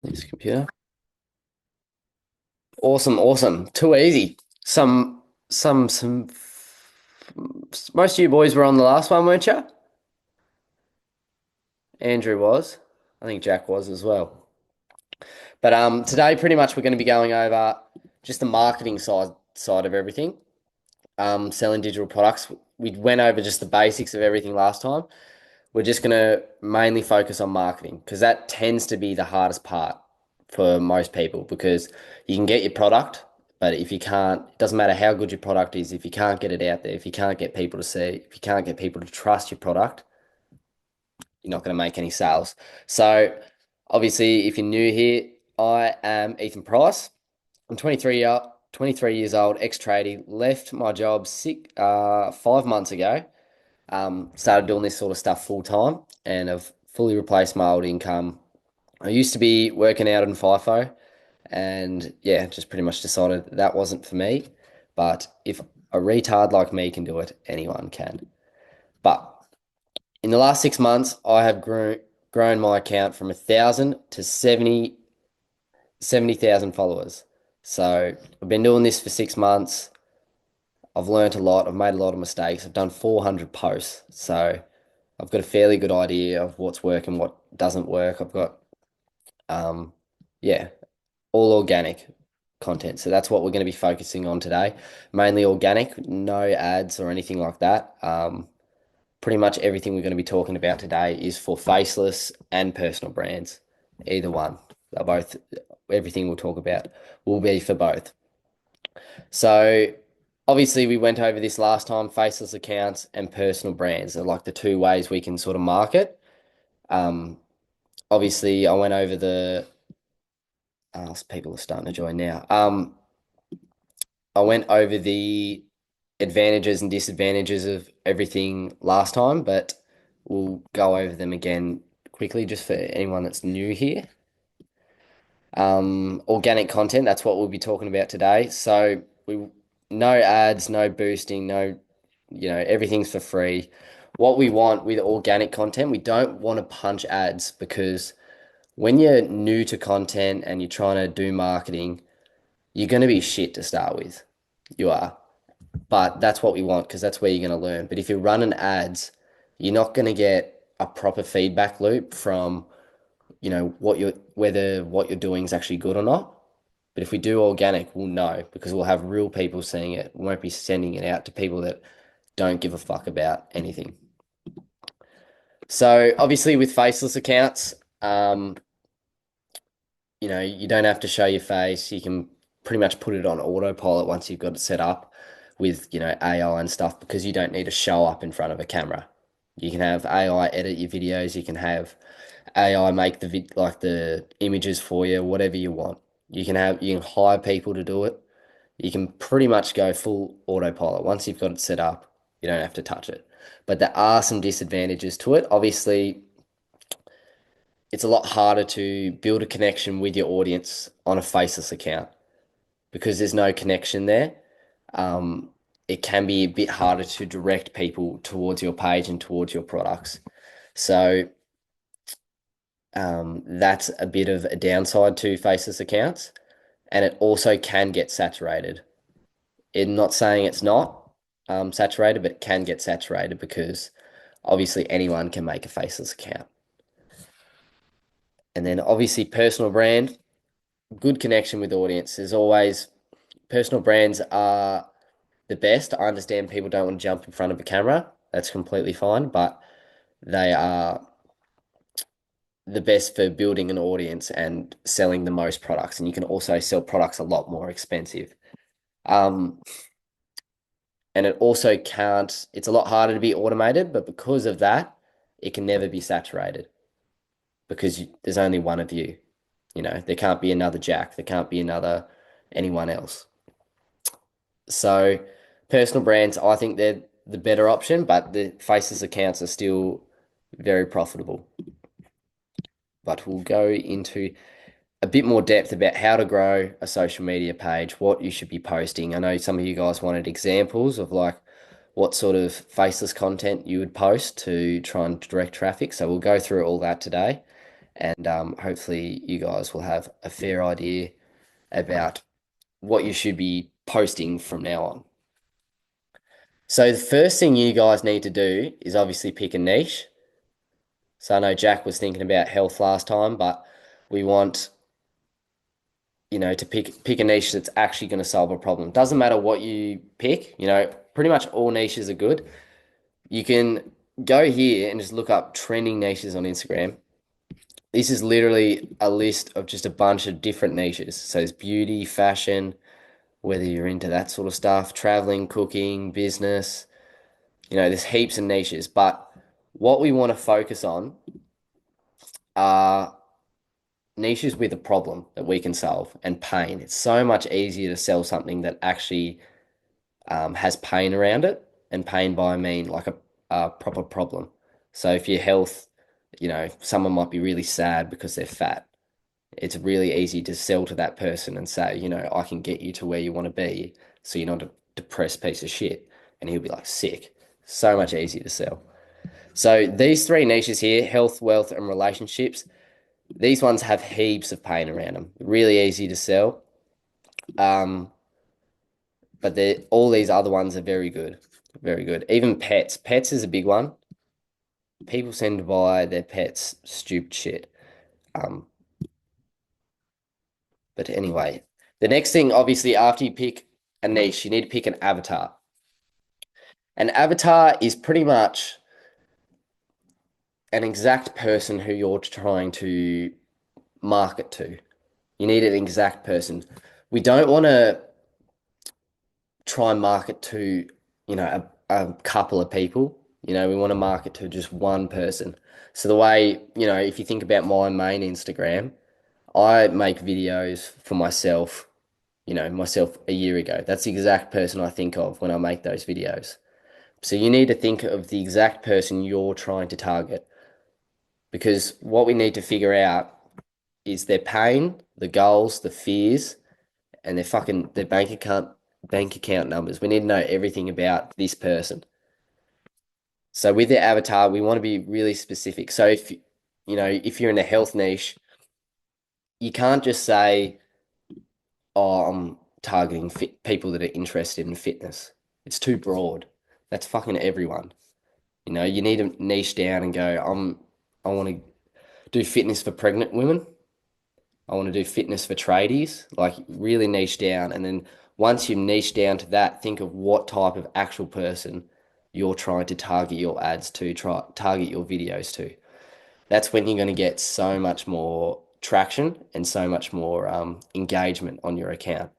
This computer. Awesome, awesome. Too easy. Some. Most of you boys were on the last one, weren't you? Andrew was. I think Jack was as well. But today, pretty much, we're going to be going over just the marketing side of everything. Selling digital products. We went over just the basics of everything last time. We're just going to mainly focus on marketing because that tends to be the hardest part for most people because you can get your product, but if you can't, it doesn't matter how good your product is, if you can't get it out there, if you can't get people to see, if you can't get people to trust your product, you're not going to make any sales. So, obviously, if you're new here, I am Ethan Price. I'm 23 years old, ex-tradie, left my job 5 months ago. Started doing this sort of stuff full time and have fully replaced my old income. I used to be working out in FIFO and yeah, just pretty much decided that wasn't for me. But if a retard like me can do it, anyone can. But in the last 6 months, I have grown my account from 1,000 to 70,000 followers. So I've been doing this for 6 months. I've learnt a lot. I've made a lot of mistakes. I've done 400 posts. So I've got a fairly good idea of what's working, what doesn't work. I've got, um, yeah, all organic content. So that's what we're going to be focusing on today. Mainly organic, no ads or anything like that. Pretty much everything we're going to be talking about today is for faceless and personal brands. Either one. They're both, everything we'll talk about will be for both. So obviously we went over this last time, faceless accounts and personal brands are like the two ways we can sort of market. Um, Obviously I went over people are starting to join now. I went over the advantages and disadvantages of everything last time, but we'll go over them again quickly just for anyone that's new here. Organic content, that's what we'll be talking about today. So we no ads, no boosting, no, everything's for free. What we want with organic content, we don't want to punch ads because when you're new to content and you're trying to do marketing, you're going to be shit to start with. You are. But that's what we want because that's where you're going to learn. But if you're running ads, you're not going to get a proper feedback loop from, whether what you're doing is actually good or not. But if we do organic, we'll know because we'll have real people seeing it. We won't be sending it out to people that don't give a fuck about anything. So obviously with faceless accounts, you don't have to show your face. You can pretty much put it on autopilot once you've got it set up with, AI and stuff because you don't need to show up in front of a camera. You can have AI edit your videos. You can have AI make like the images for you, whatever you want. You can hire people to do it. You can pretty much go full autopilot. Once you've got it set up, you don't have to touch it. But there are some disadvantages to it. Obviously, it's a lot harder to build a connection with your audience on a faceless account because there's no connection there. Um, it can be a bit harder to direct people towards your page and towards your products. So that's a bit of a downside to faceless accounts, and it also can get saturated. I'm not saying it's not saturated, but it can get saturated because obviously anyone can make a faceless account. And then obviously personal brand, good connection with audience. There's always personal brands are the best. I understand people don't want to jump in front of a camera. That's completely fine, but they are the best for building an audience and selling the most products. And you can also sell products a lot more expensive. Um, and it also can't, it's a lot harder to be automated, but because of that, it can never be saturated because there's only one of you. There can't be another Jack, there can't be another anyone else. So, personal brands, I think they're the better option, but the faceless accounts are still very profitable. But we'll go into a bit more depth about how to grow a social media page, what you should be posting. I know some of you guys wanted examples of like what sort of faceless content you would post to try and direct traffic. So we'll go through all that today. and hopefully you guys will have a fair idea about what you should be posting from now on. So the first thing you guys need to do is obviously pick a niche. So I know Jack was thinking about health last time, but we want, to pick a niche that's actually going to solve a problem. Doesn't matter what you pick, pretty much all niches are good. You can go here and just look up trending niches on Instagram. This is literally a list of just a bunch of different niches. So there's beauty, fashion, whether you're into that sort of stuff, traveling, cooking, business, there's heaps of niches. But what we want to focus on are niches with a problem that we can solve and pain. It's so much easier to sell something that actually has pain around it. And pain by I mean like a proper problem. So if your health, someone might be really sad because they're fat. It's really easy to sell to that person and say, I can get you to where you want to be so you're not a depressed piece of shit. And he'll be like, sick. So much easier to sell. So these three niches here, health, wealth, and relationships, these ones have heaps of pain around them. Really easy to sell. Um, but all these other ones are very good. Very good. Even pets. Pets is a big one. People seem to buy their pets stupid shit. Um, but anyway, the next thing, obviously, after you pick a niche, you need to pick an avatar. An avatar is pretty much an exact person who you're trying to market to. You need an exact person. We don't want to try and market to, a couple of people. We want to market to just one person. So the way, if you think about my main Instagram, I make videos for myself a year ago. That's the exact person I think of when I make those videos. So you need to think of the exact person you're trying to target because what we need to figure out is their pain, the goals, the fears, and their bank account numbers. We need to know everything about this person. So with their avatar, we want to be really specific. So if you're in a health niche, you can't just say, "Oh, I'm targeting people that are interested in fitness." It's too broad. That's fucking everyone. You need to niche down and go, I want to do fitness for pregnant women. I want to do fitness for tradies, like really niche down. And then once you niche down to that, think of what type of actual person you're trying to target your ads to, target your videos to. That's when you're going to get so much more traction and so much more engagement on your account.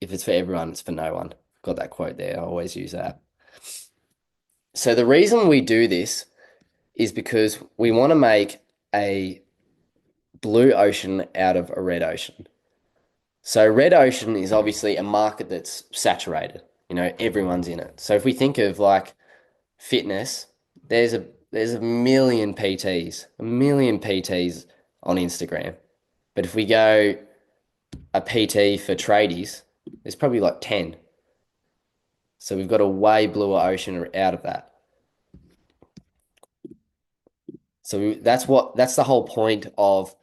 If it's for everyone, it's for no one. Got that quote there. I always use that. So the reason we do this is because we want to make a blue ocean out of a red ocean. So red ocean is obviously a market that's saturated. Everyone's in it. So if we think of like fitness, there's a million PTs on Instagram. But if we go a PT for tradies, there's probably like 10. So we've got a way bluer ocean out of that. So that's the whole point of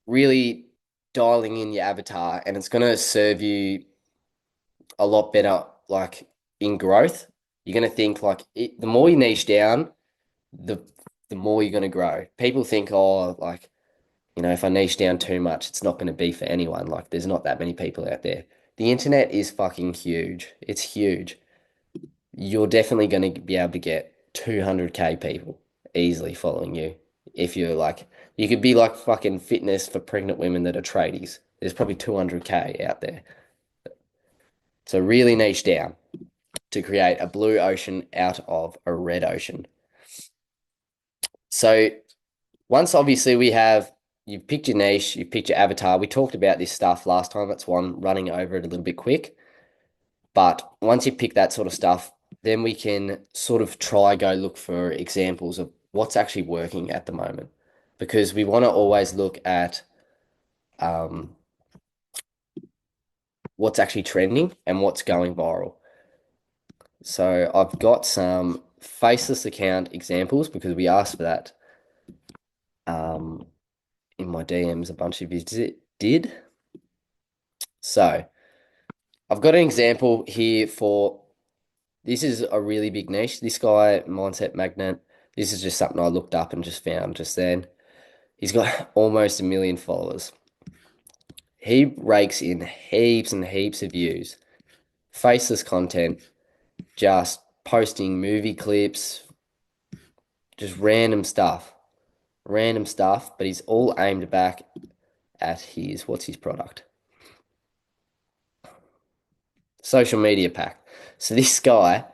really dialing in your avatar, and it's going to serve you a lot better, like in growth. You're going to think like the more you niche down, the the more you're going to grow. People think, oh, like, if I niche down too much, it's not going to be for anyone. Like, there's not that many people out there. The internet is fucking huge. It's huge. You're definitely going to be able to get 200K people easily following you. If you're like, you could be like fucking fitness for pregnant women that are tradies. There's probably 200K out there. So really niche down to create a blue ocean out of a red ocean. So once obviously you've picked your niche, you've picked your avatar. We talked about this stuff last time. That's why I'm running over it a little bit quick. But once you pick that sort of stuff, then we can sort of go look for examples of what's actually working at the moment. Because we want to always look at um, what's actually trending and what's going viral. So I've got some faceless account examples because we asked for that um, in my DMs, a bunch of you did. So I've got an example here for this is a really big niche. This guy, Mindset Magnet, this is just something I looked up and just found just then. He's got almost 1 million followers. He rakes in heaps and heaps of views. Faceless content, just posting movie clips, just random stuff, but he's all aimed back at what's his product? Social media pack. So this guy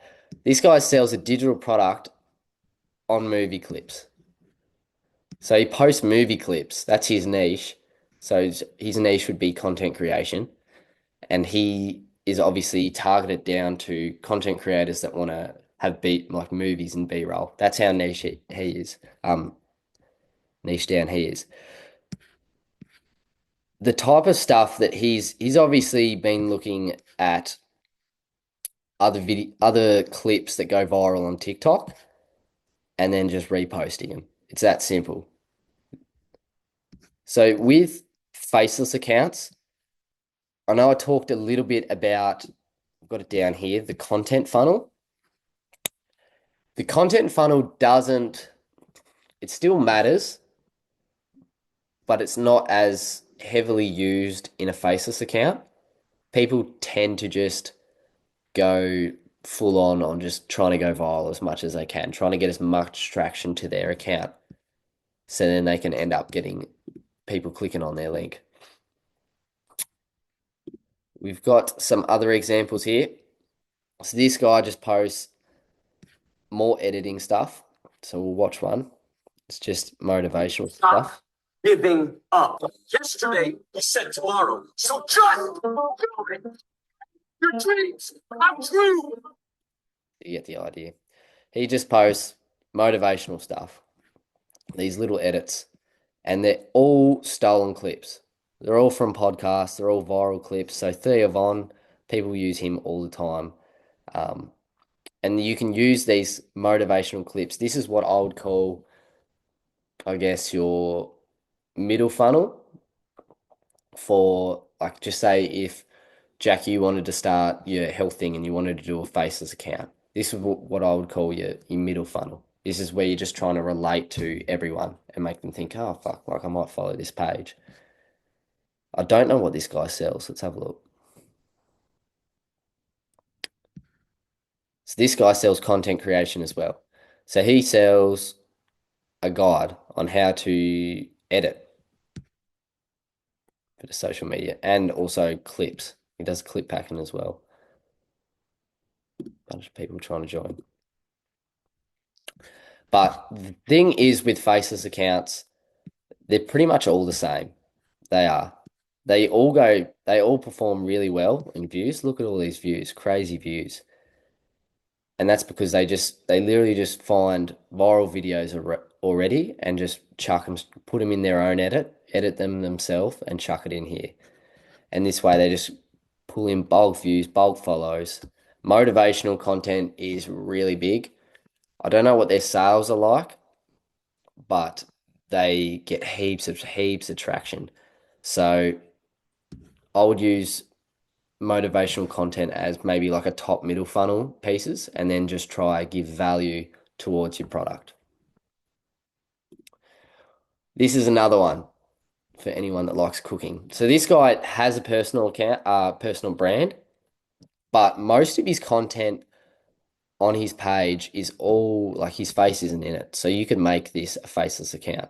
sells a digital product on movie clips. So he posts movie clips. That's his niche. So his niche would be content creation, and he is obviously targeted down to content creators that want to have beat like movies and B-roll. That's how niche he is. Niche down he is. The type of stuff that he's obviously been looking at other clips that go viral on TikTok and then just reposting them. It's that simple. So with faceless accounts, I know I talked a little bit about, I've got it down here, the content funnel. The content funnel it still matters, but it's not as heavily used in a faceless account. People tend to just go full on just trying to go viral as much as they can, trying to get as much traction to their account. So then they can end up getting people clicking on their link. We've got some other examples here. So this guy just posts more editing stuff. So we'll watch one. It's just motivational stuff. Giving up. Yesterday, he said tomorrow. So just do it. Your dreams come true. You get the idea. He just posts motivational stuff, these little edits, and they're all stolen clips. They're all from podcasts, they're all viral clips. So Theo Von, people use him all the time. Um, and you can use these motivational clips. This is what I would call, I guess, your middle funnel for, like, just say if Jack, you wanted to start your health thing and you wanted to do a faceless account. This is what I would call your middle funnel. This is where you're just trying to relate to everyone and make them think, oh, fuck, like I might follow this page. I don't know what this guy sells. Let's have a look. So this guy sells content creation as well. So he sells a guide on how to edit for the social media and also clips. He does clip packing as well. Bunch of people trying to join. But the thing is with faceless accounts, they're pretty much all the same. They are. They all perform really well in views. Look at all these views, crazy views. And that's because they literally just find viral videos already and just chuck them, put them in their own edit them themselves and chuck it in here. And this way they just pull in bulk views, bulk follows. Motivational content is really big. I don't know what their sales are like, but they get heaps of traction. So I would use motivational content as maybe like a top middle funnel pieces and then just try give value towards your product. This is another one for anyone that likes cooking. So this guy has a personal account, personal brand, but most of his content on his page is all like his face isn't in it. So you could make this a faceless account.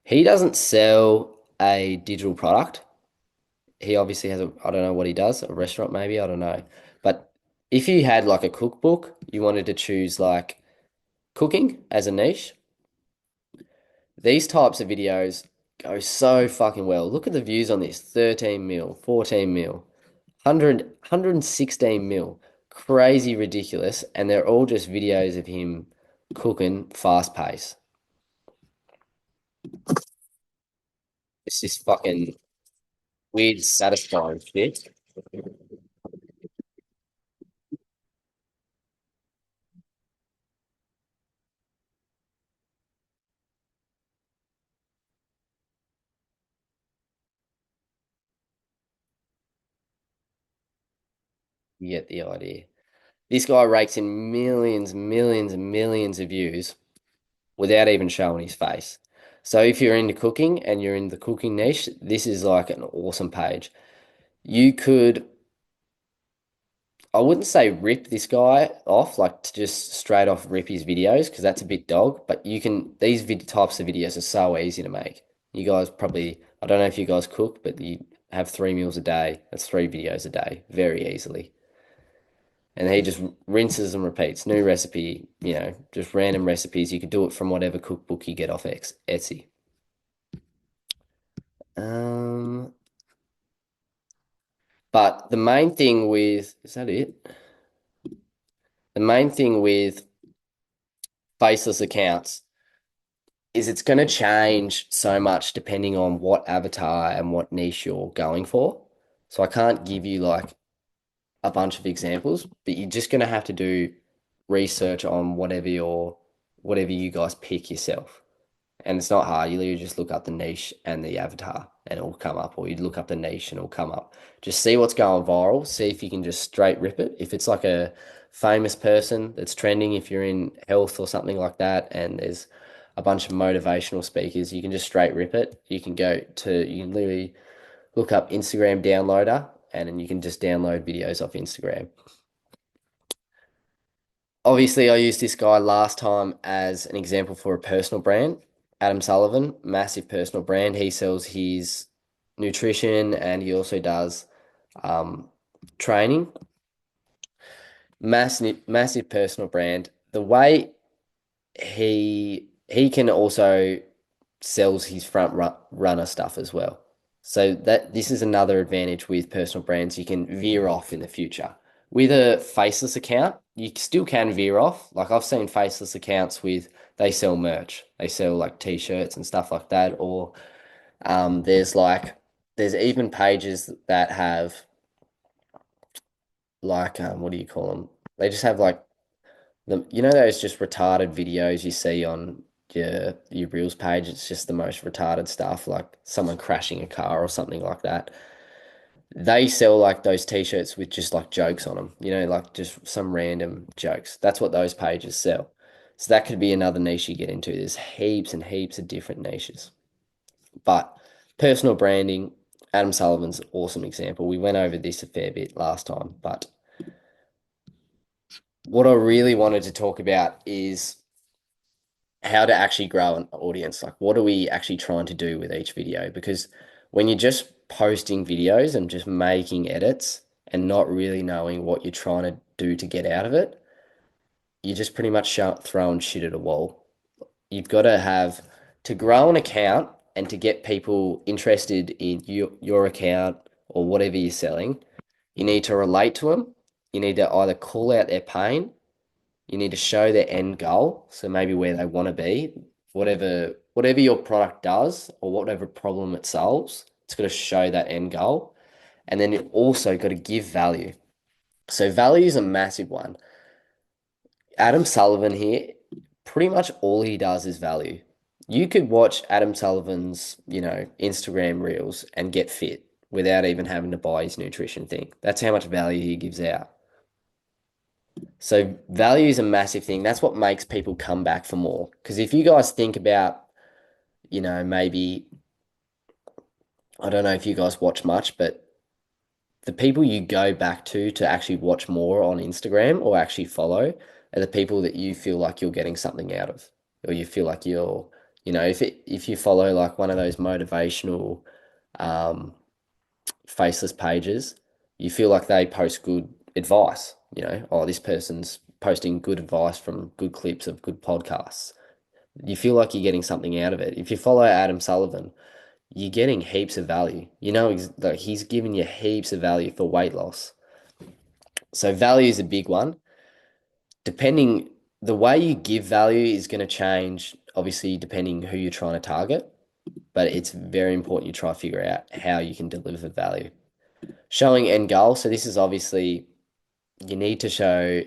He doesn't sell a digital product. He obviously has I don't know what he does, a restaurant maybe, I don't know. But if you had like a cookbook, you wanted to choose like cooking as a niche, these types of videos go so fucking well. Look at the views on this, 13 mil, 14 mil, 116 mil. Crazy ridiculous. And they're all just videos of him cooking fast pace. It's just fucking weird, satisfying shit. You get the idea. This guy rakes in millions, millions, and millions of views without even showing his face. So if you're into cooking and you're in the cooking niche, this is like an awesome page. You could, I wouldn't say rip this guy off, like to just straight off rip his videos, because that's a bit dog, but you can, these types of videos are so easy to make. You guys probably, I don't know if you guys cook, but you have 3 meals a day. That's 3 videos a day, very easily. And he just rinses and repeats. New recipe, just random recipes. You could do it from whatever cookbook you get off Etsy. Um, but the main thing with, is that it? The main thing with faceless accounts is it's going to change so much depending on what avatar and what niche you're going for. So I can't give you like a bunch of examples, but you're just going to have to do research on whatever you guys pick yourself. And it's not hard. You literally just look up the niche and the avatar and it'll come up, or you look up the niche and it'll come up. Just see what's going viral. See if you can just straight rip it. If it's like a famous person that's trending, if you're in health or something like that, and there's a bunch of motivational speakers, you can just straight rip it. You can literally look up Instagram downloader and then you can just download videos off Instagram. Obviously, I used this guy last time as an example for a personal brand. Adam Sullivan, massive personal brand. He sells his nutrition and he also does um, training. Massive, massive personal brand. The way he can also sells his runner stuff as well. So that this is another advantage with personal brands. You can veer off in the future. With a faceless account, you still can veer off. Like I've seen faceless accounts with they sell merch. They sell like t-shirts and stuff like that. Or there's there's even pages that have like what do you call them? They just have like those just retarded videos you see on your Reels page. It's just the most retarded stuff, like someone crashing a car or something like that. They sell like those t-shirts with just like jokes on them, like just some random jokes. That's what those pages sell. So that could be another niche you get into. There's heaps and heaps of different niches. But personal branding, Adam Sullivan's an awesome example. We went over this a fair bit last time, but what I really wanted to talk about is how to actually grow an audience. Like, what are we actually trying to do with each video? Because when you're just posting videos and just making edits and not really knowing what you're trying to do to get out of it, you're just pretty much throwing shit at a wall. You've got to have to grow an account and to get people interested in your account or whatever you're selling. You need to relate to them. You need to either call out their pain, you need to show their end goal, so maybe where they want to be, whatever your product does or whatever problem it solves, it's got to show that end goal. And then you also got to give value. So value is a massive one. Adam Sullivan here, pretty much all he does is value. You could watch Adam Sullivan's, Instagram reels and get fit without even having to buy his nutrition thing. That's how much value he gives out. So value is a massive thing. That's what makes people come back for more. Because if you guys think about, maybe, I don't know if you guys watch much, but the people you go back to actually watch more on Instagram or actually follow are the people that you feel like you're getting something out of, or you feel like if you follow like one of those motivational, um, faceless pages, you feel like they post good advice. Oh, this person's posting good advice from good clips of good podcasts. You feel like you're getting something out of it. If you follow Adam Sullivan, you're getting heaps of value. Like he's giving you heaps of value for weight loss. So value is a big one. Depending the way you give value is going to change, obviously, depending who you're trying to target. But it's very important you try to figure out how you can deliver value. Showing end goal. So this is obviously you need to show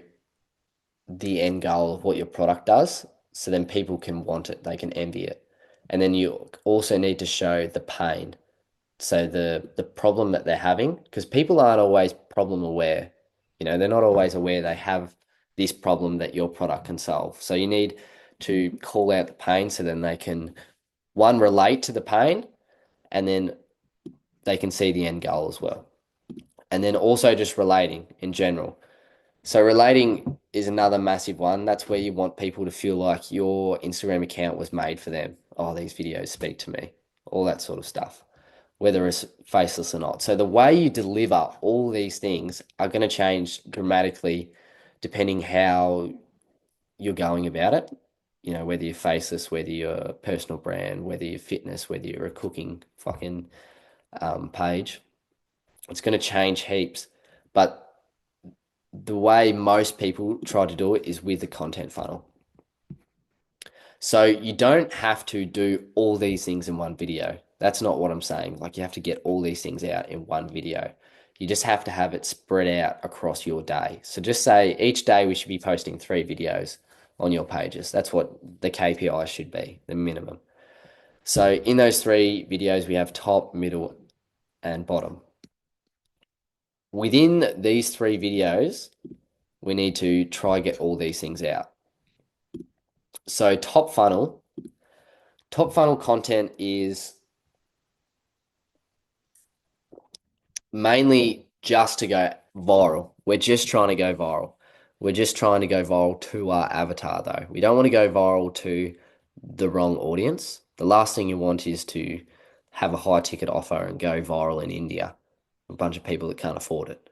the end goal of what your product does, so then people can want it, they can envy it. And then you also need to show the pain. So the problem that they're having, because people aren't always problem aware, they're not always aware they have this problem that your product can solve. So you need to call out the pain so then they can, one, relate to the pain, and then they can see the end goal as well. And then also just relating in general. So relating is another massive one. That's where you want people to feel like your Instagram account was made for them. Oh, these videos speak to me, all that sort of stuff, whether it's faceless or not. So the way you deliver all these things are going to change dramatically depending how you're going about it. Whether you're faceless, whether you're a personal brand, whether you're fitness, whether you're a cooking fucking page. It's going to change heaps. But the way most people try to do it is with the content funnel. So you don't have to do all these things in one video. That's not what I'm saying. Like you have to get all these things out in one video. You just have to have it spread out across your day. So just say each day we should be posting 3 videos on your pages. That's what the KPI should be, the minimum. So in those 3 videos, we have top, middle, and bottom. Within these 3 videos, we need to try get all these things out. So top funnel content is mainly just to go viral. We're just trying to go viral. We're just trying to go viral to our avatar though. We don't want to go viral to the wrong audience. The last thing you want is to have a high ticket offer and go viral in India. A bunch of people that can't afford it.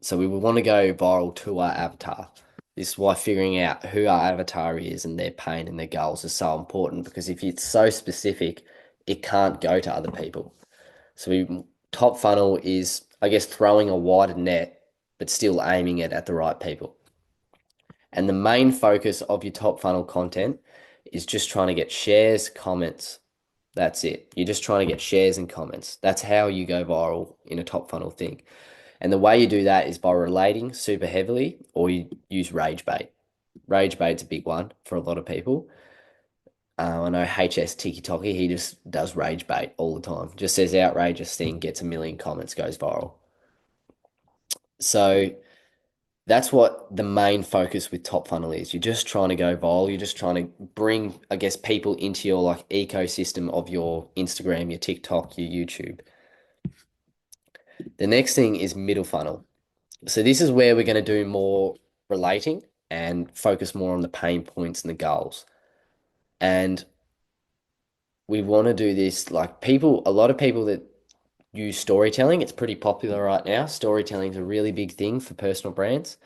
So we would want to go viral to our avatar. This is why figuring out who our avatar is and their pain and their goals is so important because if it's so specific, it can't go to other people. So top funnel is, I guess, throwing a wider net, but still aiming it at the right people. And the main focus of your top funnel content is just trying to get shares, comments. That's it. You're just trying to get shares and comments. That's how you go viral in a top funnel thing. And the way you do that is by relating super heavily, or you use rage bait. Rage bait's a big one for a lot of people. I know HS Tiki Toki, he just does rage bait all the time. Just says outrageous thing, gets a million comments, goes viral. So that's what the main focus with top funnel is. You're just trying to go viral. You're just trying to bring, I guess, people into your like ecosystem of your Instagram, your TikTok, your YouTube. The next thing is middle funnel. So this is where we're going to do more relating and focus more on the pain points and the goals. And we want to do this like a lot of people that use storytelling, it's pretty popular right now. Storytelling is a really big thing for personal brands,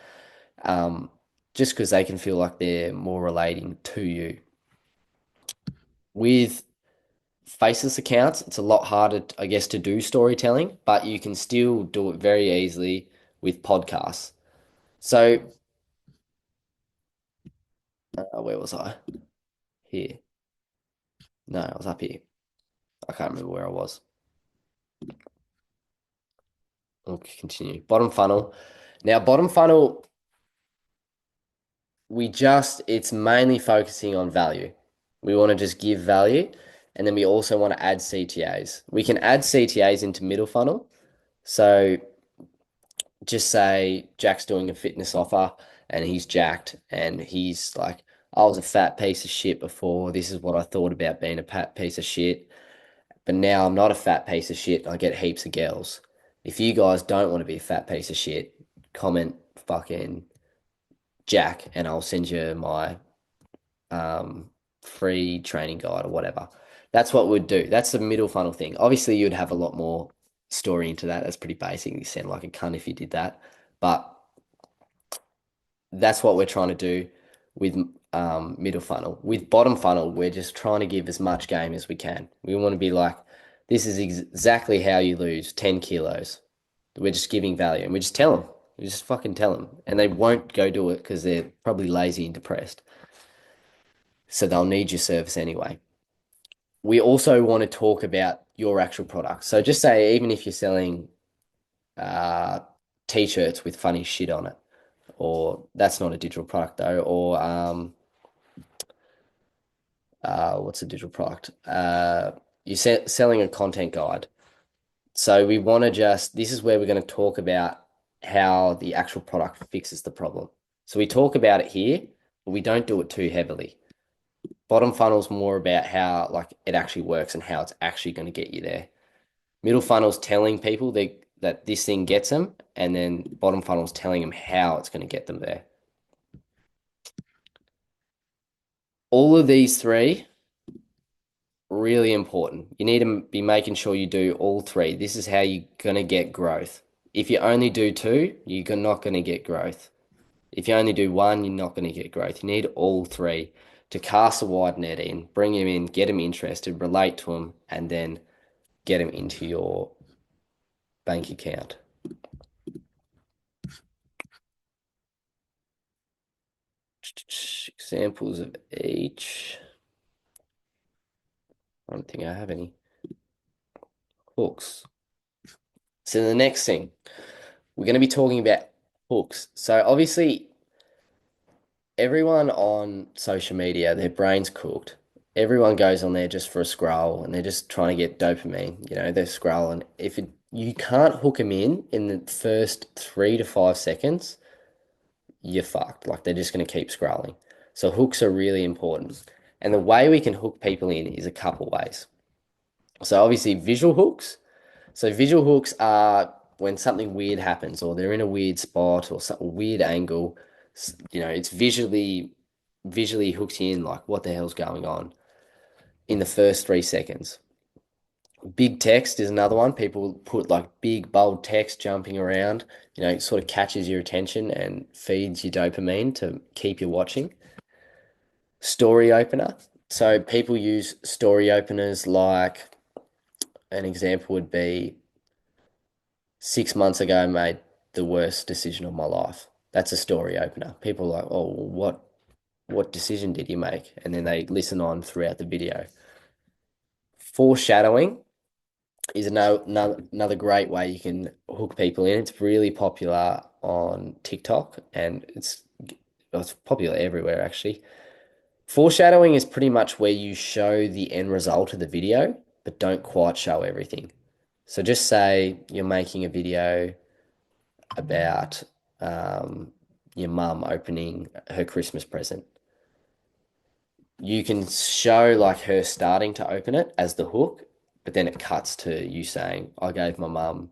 um, just because they can feel like they're more relating to you. With faceless accounts, it's a lot harder, I guess, to do storytelling, but you can still do it very easily with podcasts. So, where was I? Here. No, I was up here. I can't remember where I was. I'll continue. Bottom funnel. Now, bottom funnel, it's mainly focusing on value. We want to just give value. And then we also want to add CTAs. We can add CTAs into middle funnel. So just say Jack's doing a fitness offer and he's jacked and he's like, I was a fat piece of shit before. This is what I thought about being a fat piece of shit. But now I'm not a fat piece of shit. I get heaps of girls. If you guys don't want to be a fat piece of shit, comment fucking Jack and I'll send you my free training guide or whatever. That's what we'd do. That's the middle funnel thing. Obviously, you'd have a lot more story into that. That's pretty basic. You sound like a cunt if you did that. But that's what we're trying to do with middle funnel. With bottom funnel, we're just trying to give as much game as we can. We want to be like, this is exactly how you lose 10 kilos. We're just giving value and we just tell them. We just fucking tell them. And they won't go do it because they're probably lazy and depressed. So they'll need your service anyway. We also want to talk about your actual product. So just say, even if you're selling uh, t-shirts with funny shit on it, or that's not a digital product though, or what's a digital product? You're selling a content guide. So we want to this is where we're going to talk about how the actual product fixes the problem. So we talk about it here, but we don't do it too heavily. Bottom funnel's more about how like it actually works and how it's actually going to get you there. Middle funnel's telling people that this thing gets them, and then bottom funnel's telling them how it's going to get them there. All of these three really important. You need to be making sure you do all three. This is how you're going to get growth. If you only do two, you're not going to get growth. If you only do one, you're not going to get growth. You need all three to cast a wide net in, bring them in, get them interested, relate to them, and then get them into your bank account. Examples of each. I don't think I have any. Hooks. So the next thing, we're going to be talking about hooks. So obviously, everyone on social media, their brain's cooked. Everyone goes on there just for a scroll and they're just trying to get dopamine. They're scrolling. You can't hook them in the first 3 to 5 seconds, you're fucked. Like they're just going to keep scrolling. So hooks are really important. And the way we can hook people in is a couple ways. So obviously visual hooks. So visual hooks are when something weird happens or they're in a weird spot or some weird angle. It's visually hooks you in like what the hell's going on in the first 3 seconds. Big text is another one. People put like big bold text jumping around, it sort of catches your attention and feeds you dopamine to keep you watching. Story opener. So people use story openers like an example would be 6 months ago I made the worst decision of my life. That's a story opener. People are like, oh, what decision did you make? And then they listen on throughout the video. Foreshadowing is another great way you can hook people in. It's really popular on TikTok and it's popular everywhere actually. Foreshadowing is pretty much where you show the end result of the video, but don't quite show everything. So just say you're making a video about your mum opening her Christmas present. You can show like her starting to open it as the hook, but then it cuts to you saying, I gave my mum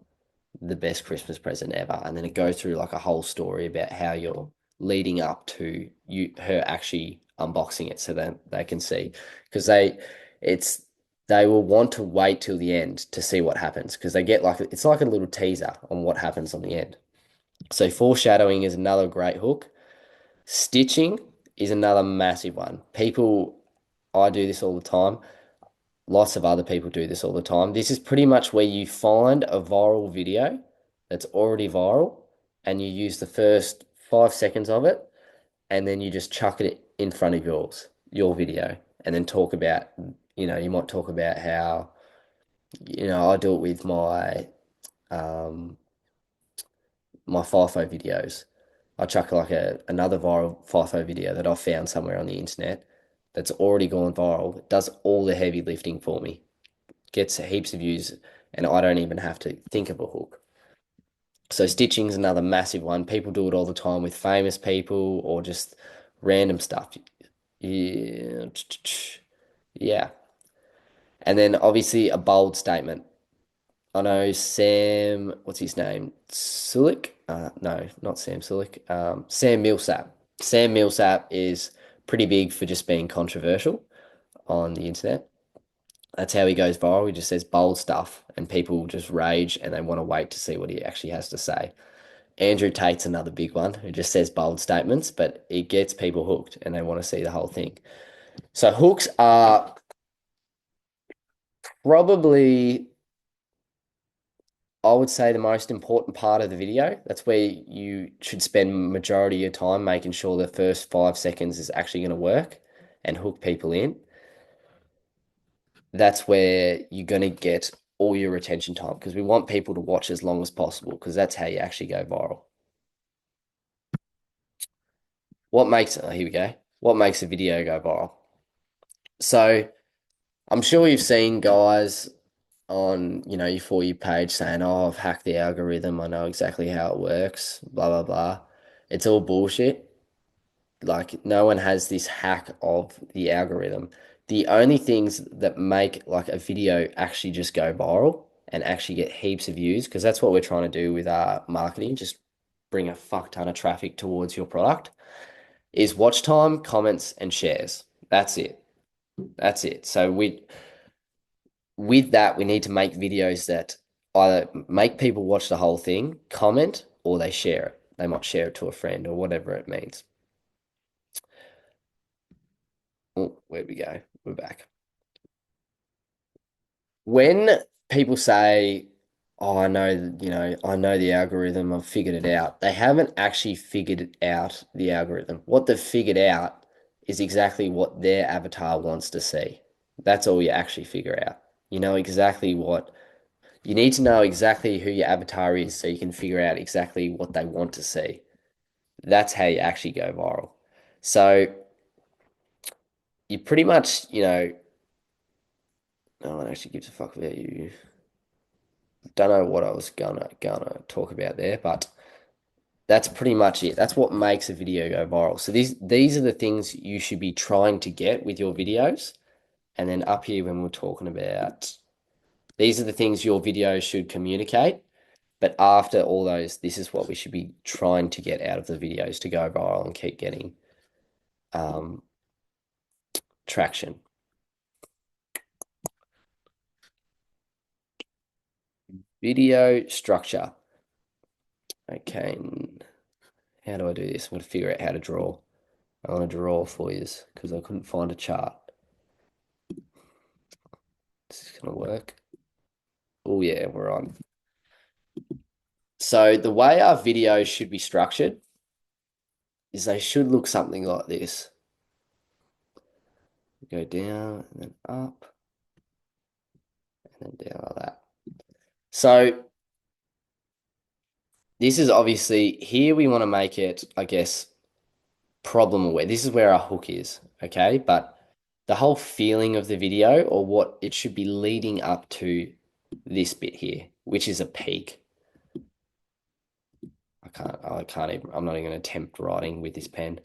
the best Christmas present ever. And then it goes through like a whole story about how you're leading up to her actually unboxing it so that they can see. Because it's they will want to wait till the end to see what happens because they get like it's like a little teaser on what happens on the end. So foreshadowing is another great hook. Stitching is another massive one. I do this all the time. Lots of other people do this all the time. This is pretty much where you find a viral video that's already viral and you use the first 5 seconds of it and then you just chuck it in front of your video, and then talk about, you might talk about how, I do it with um, my FIFO videos. I chuck like another viral FIFO video that I found somewhere on the internet that's already gone viral. It does all the heavy lifting for me, gets heaps of views, and I don't even have to think of a hook. So stitching is another massive one. People do it all the time with famous people or just random stuff. Yeah. Yeah. And then obviously a bold statement. I know Sam, what's his name? Sulik? No, not Sam Sulik. Sam Millsap. Sam Millsap is pretty big for just being controversial on the internet. That's how he goes viral. He just says bold stuff, and people just rage and they want to wait to see what he actually has to say. Andrew Tate's another big one who just says bold statements, but it gets people hooked and they want to see the whole thing. So hooks are probably, I would say, the most important part of the video. That's where you should spend majority of your time making sure the first 5 seconds is actually going to work and hook people in. That's where you're going to get all your attention time because we want people to watch as long as possible because that's how you actually go viral. Here we go. What makes a video go viral? So I'm sure you've seen guys on, your For You page saying, "Oh, I've hacked the algorithm. I know exactly how it works." Blah blah blah. It's all bullshit. Like no one has this hack of the algorithm. The only things that make like a video actually just go viral and actually get heaps of views, because that's what we're trying to do with our marketing, just bring a fuck ton of traffic towards your product, is watch time, comments, and shares. That's it. That's it. So with that, we need to make videos that either make people watch the whole thing, comment, or they share it. They might share it to a friend or whatever it means. Oh, where we go? We're back. When people say, "Oh, I know the algorithm, I've figured it out," they haven't actually figured out the algorithm. What they've figured out is exactly what their avatar wants to see. That's all you actually figure out. You know exactly what you need to know exactly who your avatar is so you can figure out exactly what they want to see. That's how you actually go viral. So you pretty much, no one actually gives a fuck about you. Don't know what I was gonna talk about there, but that's pretty much it. That's what makes a video go viral. So these are the things you should be trying to get with your videos. And then up here when we're talking about these are the things your videos should communicate. But after all those, this is what we should be trying to get out of the videos to go viral and keep getting um, traction. Video structure. Okay, how do I do this? I'm going to figure out how to draw. I want to draw for you because I couldn't find a chart. This is going to work. Oh yeah, we're on. So the way our videos should be structured is they should look something like this. Go down and then up and then down like that. So this is obviously here we want to make it, I guess, problem aware. This is where our hook is, okay? But the whole feeling of the video or what it should be leading up to this bit here, which is a peak. I can't even, I'm not even going to attempt writing with this pen.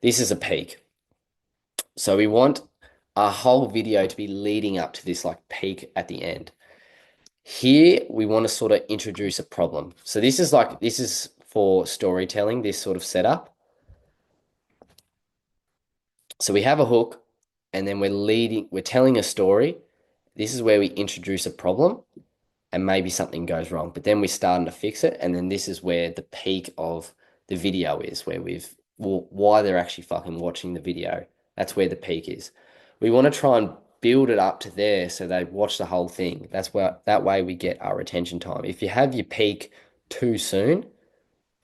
This is a peak. So we want our whole video to be leading up to this like peak at the end. Here we want to sort of introduce a problem. So this is for storytelling, this sort of setup. So we have a hook and then we're telling a story. This is where we introduce a problem and maybe something goes wrong, but then we're starting to fix it. And then this is where the peak of the video is, where why they're actually fucking watching the video. That's where the peak is. We want to try and build it up to there so they watch the whole thing. That way we get our retention time. If you have your peak too soon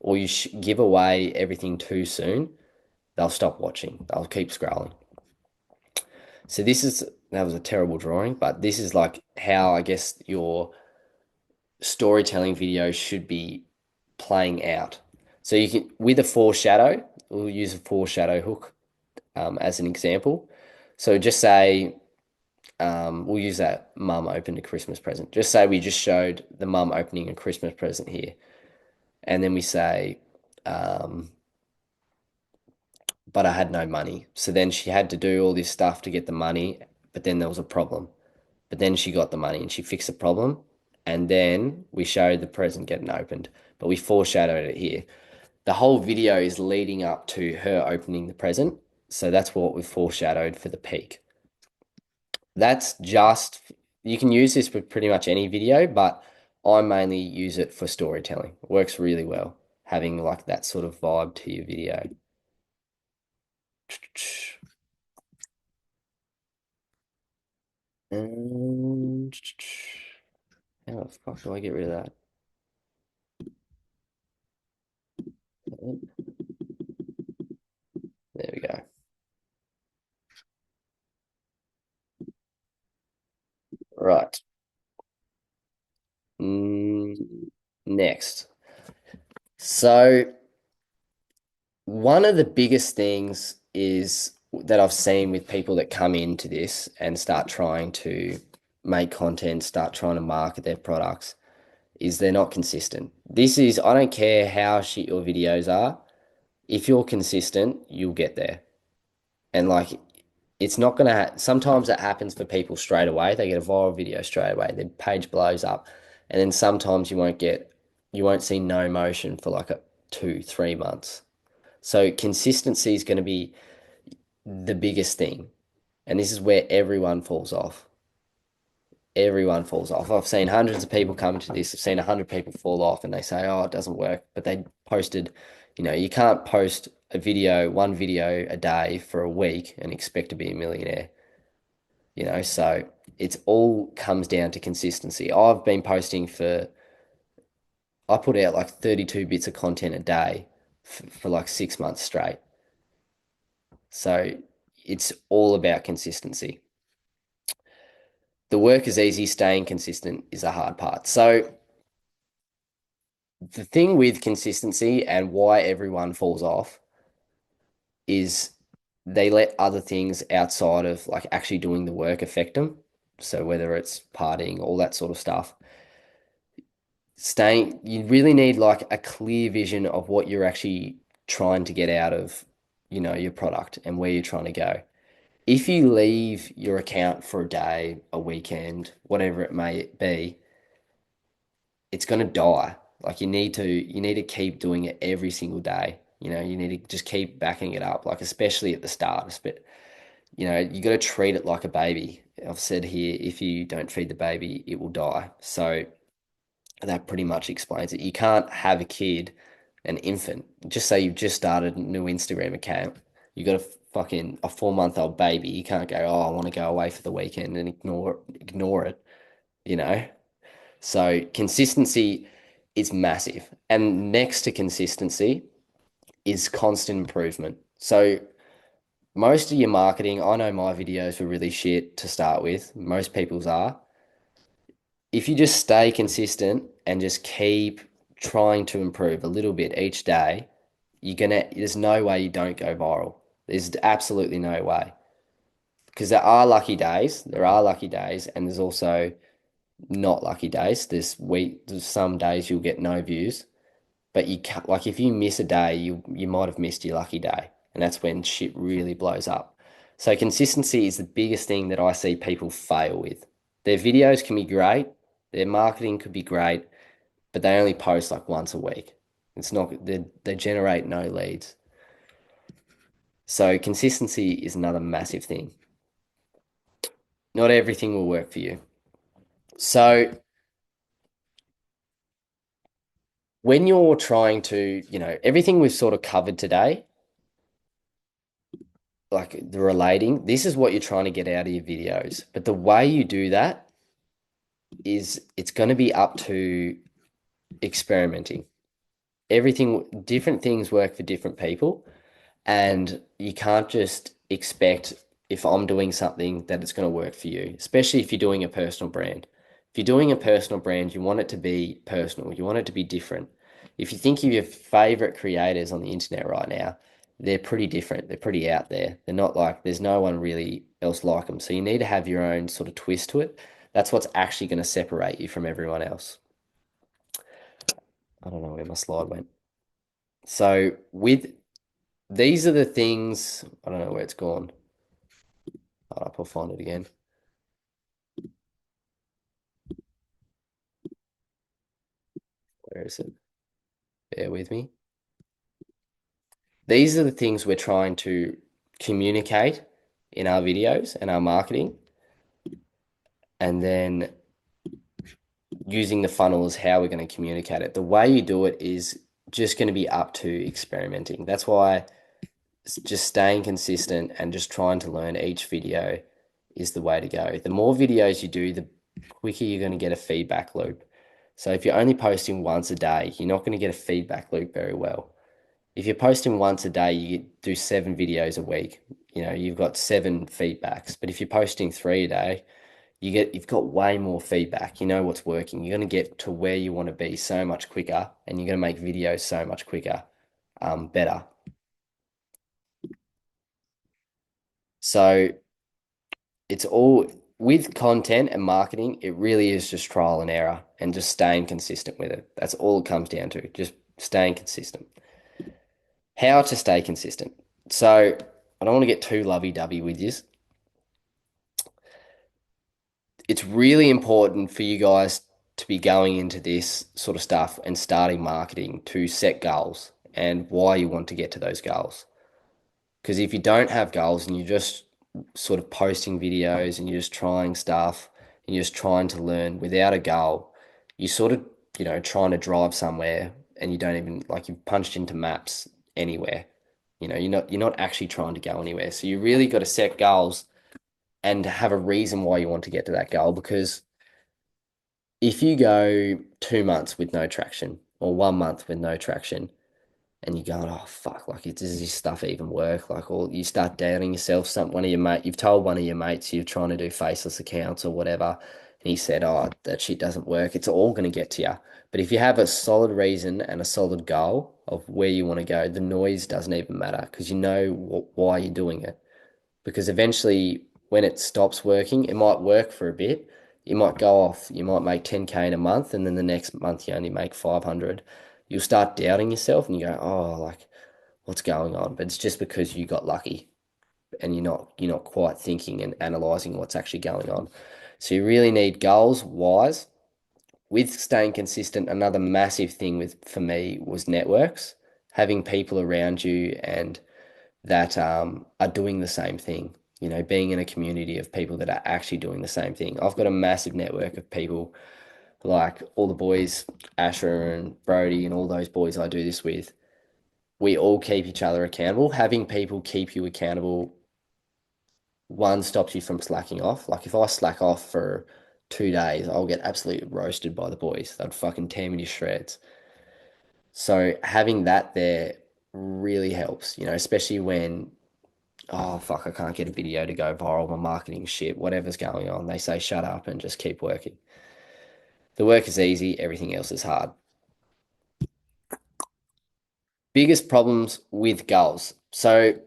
or you give away everything too soon, they'll stop watching. They'll keep scrolling. So that was a terrible drawing, but this is like how I guess your storytelling video should be playing out. So you can, with a foreshadow, we'll use a foreshadow hook as an example. So just say, we'll use that mum opened a Christmas present. Just say we just showed the mum opening a Christmas present here. And then we say, um, but I had no money. So then she had to do all this stuff to get the money, but then there was a problem. But then she got the money and she fixed the problem. And then we showed the present getting opened, but we foreshadowed it here. The whole video is leading up to her opening the present. So that's what we've foreshadowed for the peak. That's just, you can use this with pretty much any video, but I mainly use it for storytelling. It works really well, having like that sort of vibe to your video. And how the fuck do I get rid of that? There we go. Right. Next. So one of the biggest things is that I've seen with people that come into this and start trying to make content, start trying to market their products, is they're not consistent. This is, I don't care how shit your videos are. If you're consistent, you'll get there. And like, it's not gonna. Sometimes it happens for people straight away. They get a viral video straight away. Their page blows up, and then sometimes you won't see no motion for like 2, 3 months. So consistency is going to be the biggest thing, and this is where everyone falls off. Everyone falls off. I've seen hundreds of people come to this. I've seen 100 people fall off, and they say, "Oh, it doesn't work," but they posted. You can't post one video a day for a week and expect to be a millionaire. So it's all comes down to consistency. I put out like 32 bits of content a day for like 6 months straight. So it's all about consistency. The work is easy, staying consistent is the hard part. So the thing with consistency and why everyone falls off is they let other things outside of like actually doing the work affect them. So whether it's partying, all that sort of stuff. You really need like a clear vision of what you're actually trying to get out of, your product and where you're trying to go. If you leave your account for a day, a weekend, whatever it may be, it's going to die. Like you need to keep doing it every single day. You need to just keep backing it up, like especially at the start. But you got to treat it like a baby. I've said here, if you don't feed the baby, it will die. So that pretty much explains it. You can't have a kid, an infant. Just say you've just started a new Instagram account. You got a 4-month-old baby. You can't go, oh, I want to go away for the weekend and ignore it, you know? So consistency is massive. And next to consistency is constant improvement. So most of your marketing, I know my videos were really shit to start with. Most people's are. If you just stay consistent and just keep trying to improve a little bit each day, there's no way you don't go viral. There's absolutely no way. Because there are lucky days, and there's also not lucky days. There's some days you'll get no views, but you can't, like if you miss a day, you might have missed your lucky day, and that's when shit really blows up. So consistency is the biggest thing that I see people fail with. Their videos can be great, their marketing could be great, but they only post like once a week. It's not they generate no leads. So consistency is another massive thing. Not everything will work for you. So when you're trying to, everything we've sort of covered today, like the relating, this is what you're trying to get out of your videos. But the way you do that is it's going to be up to experimenting. Different things work for different people. And you can't just expect if I'm doing something that it's going to work for you, especially if you're doing a personal brand. If you're doing a personal brand, you want it to be personal, you want it to be different. If you think of your favorite creators on the internet right now, they're pretty different. They're pretty out there. They're not like, there's no one really else like them. So you need to have your own sort of twist to it. That's what's actually going to separate you from everyone else. I don't know where my slide went. So with these are the things, I don't know where it's gone. Hold up, I'll find it again. Where is it? Bear with me. These are the things we're trying to communicate in our videos and our marketing. And then using the funnel is how we're going to communicate it. The way you do it is just going to be up to experimenting. That's why just staying consistent and just trying to learn each video is the way to go. The more videos you do, the quicker you're going to get a feedback loop. So if you're only posting once a day, you're not going to get a feedback loop very well. If you're posting once a day, you do 7 videos a week. You've got 7 feedbacks. But if you're posting 3 a day, you've got way more feedback. You know what's working. You're going to get to where you want to be so much quicker, and you're going to make videos so much quicker, better. So it's all with content and marketing, it really is just trial and error and just staying consistent with it. That's all it comes down to, just staying consistent. How to stay consistent. So I don't want to get too lovey-dovey with you. It's really important for you guys to be going into this sort of stuff and starting marketing to set goals and why you want to get to those goals. Because if you don't have goals and you're just sort of posting videos and you're just trying stuff and you're just trying to learn without a goal, you sort of, trying to drive somewhere and you don't even like you've punched into maps anywhere. You're not actually trying to go anywhere. So you really got to set goals and have a reason why you want to get to that goal because if you go 2 months with no traction or 1 month with no traction and you're going, oh fuck, like does this stuff even work? Like, or you start doubting yourself. One of your you've told one of your mates you're trying to do faceless accounts or whatever, and he said, oh, that shit doesn't work. It's all going to get to you. But if you have a solid reason and a solid goal of where you want to go, the noise doesn't even matter because you know why you're doing it because eventually when it stops working, it might work for a bit. You might go off, you might make 10K in a month, and then the next month you only make 500. You'll start doubting yourself and you go, oh, like, what's going on? But it's just because you got lucky and you're not quite thinking and analyzing what's actually going on. So you really need goals, whys. With staying consistent, another massive thing with for me was networks, having people around you and that are doing the same thing. Being in a community of people that are actually doing the same thing. I've got a massive network of people like all the boys, Asher and Brody, and all those boys I do this with. We all keep each other accountable. Having people keep you accountable, one, stops you from slacking off. Like if I slack off for 2 days, I'll get absolutely roasted by the boys. They'd fucking tear me to shreds. So having that there really helps, especially when oh fuck, I can't get a video to go viral, my marketing shit, whatever's going on. They say shut up and just keep working. The work is easy, everything else is hard. Biggest problems with goals. So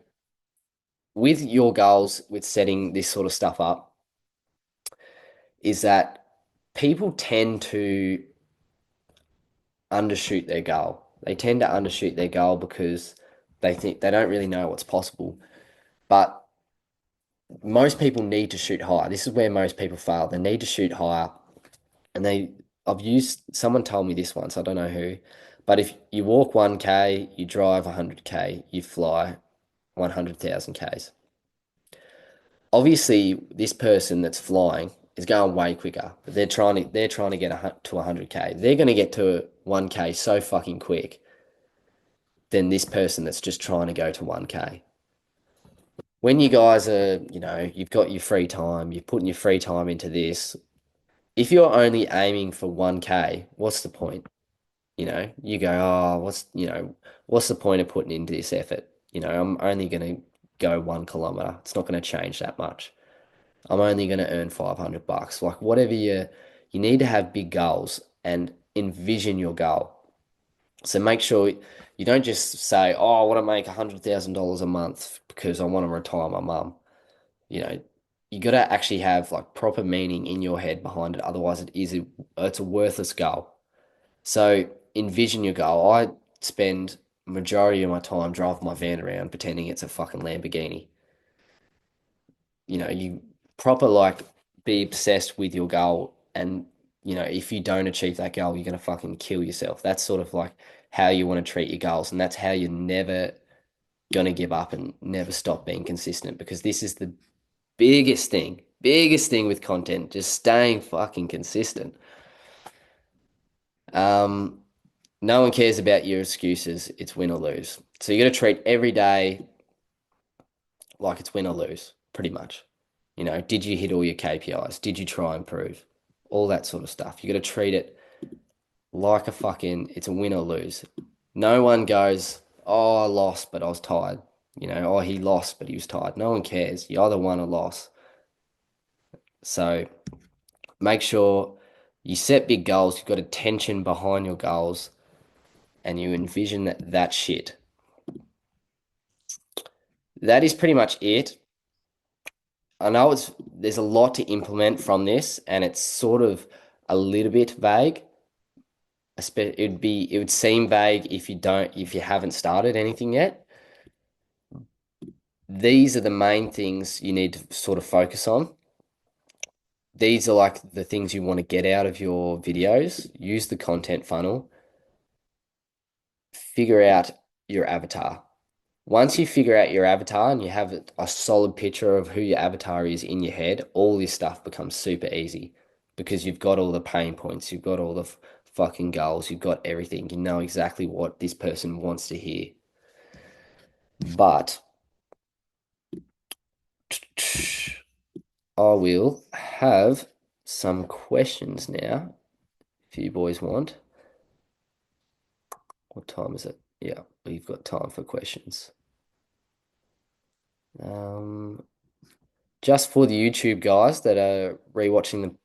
with your goals, with setting this sort of stuff up, is that people tend to undershoot their goal. They tend to undershoot their goal because they think they don't really know what's possible. But most people need to shoot higher. This is where most people fail. They need to shoot higher and I've used someone told me this once, I don't know who, but if you walk 1K, you drive 100K, you fly 100,000 Ks. Obviously, this person that's flying is going way quicker. But they're trying to get to 100K. They're going to get to 1K so fucking quick than this person that's just trying to go to 1K. When you guys are, you've got your free time, you're putting your free time into this. If you're only aiming for 1K, what's the point? You go, oh, what's the point of putting into this effort? I'm only going to go 1 kilometer. It's not going to change that much. I'm only going to earn $500. Like whatever you need to have big goals and envision your goal. So make sure you don't just say, oh, I want to make $100,000 a month because I want to retire my mum. You know, you got to actually have like proper meaning in your head behind it. Otherwise, it's a worthless goal. So envision your goal. I spend majority of my time driving my van around pretending it's a fucking Lamborghini. You proper like be obsessed with your goal and if you don't achieve that goal, you're gonna fucking kill yourself. That's sort of like how you want to treat your goals, and that's how you're never gonna give up and never stop being consistent because this is the biggest thing with content, just staying fucking consistent. Um, No one cares about your excuses. It's win or lose. So you got to treat every day like it's win or lose, pretty much. Did you hit all your KPIs? Did you try and improve? All that sort of stuff. You got to treat it like it's a win or lose. No one goes, oh, I lost, but I was tired. Oh, he lost, but he was tired. No one cares. You either won or lost. So make sure you set big goals. You've got attention behind your goals and you envision that shit. That is pretty much it. I know there's a lot to implement from this, and it's sort of a little bit vague. It would seem vague if you haven't started anything yet. These are the main things you need to sort of focus on. These are like the things you want to get out of your videos. Use the content funnel. Figure out your avatar. Once you figure out your avatar and you have a solid picture of who your avatar is in your head, all this stuff becomes super easy because you've got all the pain points, you've got all the fucking goals, you've got everything. You know exactly what this person wants to hear. But I will have some questions now if you boys want. What time is it? Yeah, we've got time for questions. Um, just for the YouTube guys that are rewatching the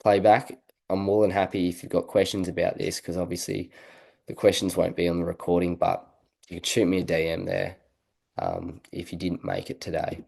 playback, I'm more than happy if you've got questions about this because obviously the questions won't be on the recording, but you could shoot me a DM there if you didn't make it today.